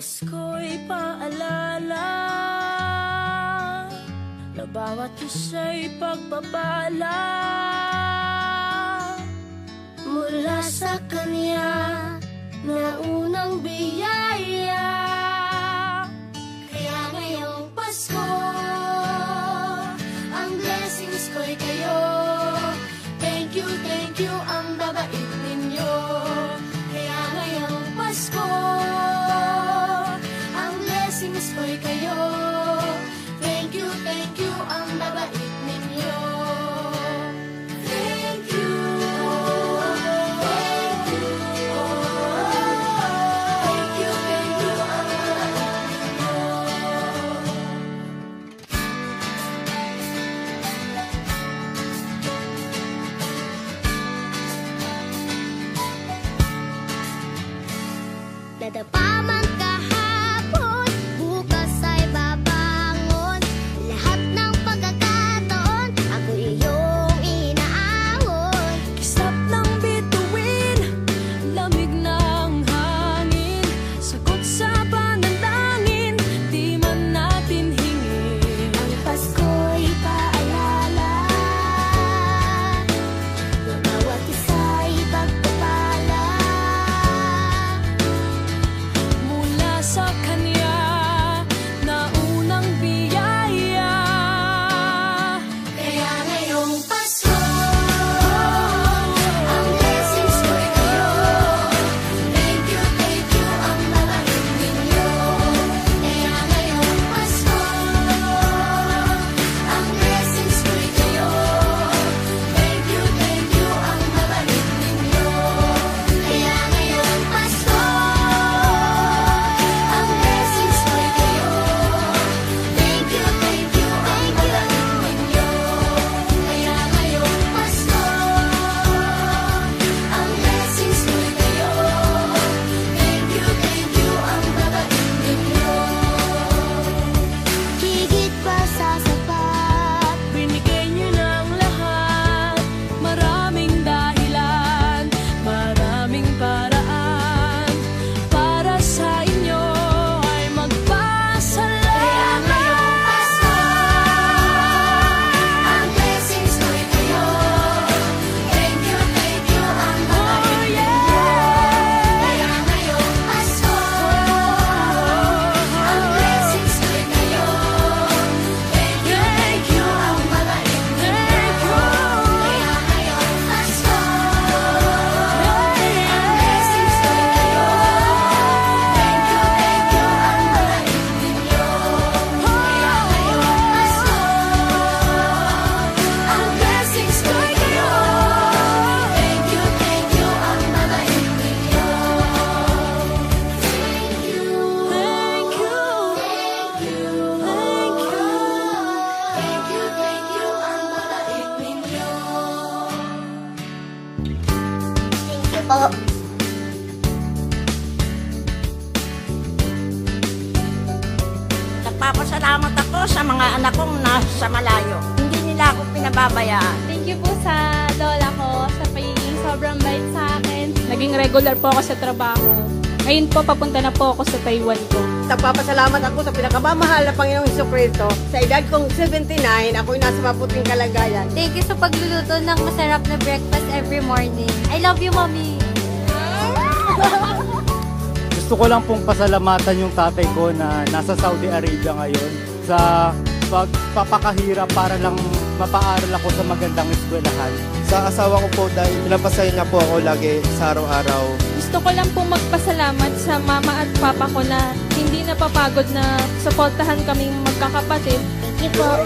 Pasko'y paalala na bawat isa'y pagpapala mula sa Kanya na unang biyaya. Kaya ngayong Pasko, ang blessings ko'y kayo. Thank you ang babait ninyo. Kaya ngayong Pasko, ang blessings ko'y kayo. Thank you ang babait ninyo. Thank you, thank you, thank you ang babait ninyo. Dadapa man kahapon, bukas ay babangon. Lahat ng pagkakataon, ako iyong inaahon. Kisap ng bituin, lamig ng hangin, sagot sa panalangin, di man natin hingin. Ang Pasko'y paalala na bawat isa'y pagpapala mula sa Kanya na unang biyaya. Kaya ngayong Pasko, ang blessings ko'y kayo. Thank you ang babait ninyo. Kaya ngayong Pasko, ang blessings ko'y kayo. Thank you ang babait ninyo. Kaya ngayong Pasko, ang blessings ko'y kayo. Thank you ang babait ninyo. Kaya ngayong Pasko, ang blessings ko'y kayo. Thank you ang babait ninyo. Higit pa sa sapat, binigay niyo ng lahat. Maraming dahilan, maraming paraan para sa inyo ay magpasalamat. Kaya ngayong Pasko, ang blessings ko'y kayo. Thank you ang babait ninyo. Kaya ngayong Pasko, ang blessings ko'y kayo. Thank you ang babait ninyo. Kaya ngayong Pasko, ang blessings ko'y kayo. Thank you ang babait ninyo. Kaya ngayong Pasko, ang blessings ko'y kayo. Thank you ang babait ninyo. Thank you ang babait ninyo. Thank you po. Nagpapasalamat ako sa mga anak kong nasa malayo. Hindi nila ako pinababayaan. Thank you po sa lola ko sa pagiging sobrang bait sa akin. Naging regular po ako sa trabaho. Ngayon po, papunta na po ako sa Taiwan ko. Nagpapasalamat ako sa pinakamamahal na Panginoong Jesucristo. Sa edad kong 79, ako'y nasa mabuting kalagayan. Thank you sa pagluluto ng masarap na breakfast every morning. I love you, Mommy! Gusto ko lang pong pasalamatan yung tatay ko na nasa Saudi Arabia ngayon sa pagpapakahirap para lang mapaaral ako sa magandang eskwelahan. Sa asawa ko po dahil pinapasaya niya po ako lagi sa araw-araw. Gusto ko lang po magpasalamat sa mama at papa ko na hindi napapagod na suportahan kaming magkakapatid. Thank you po.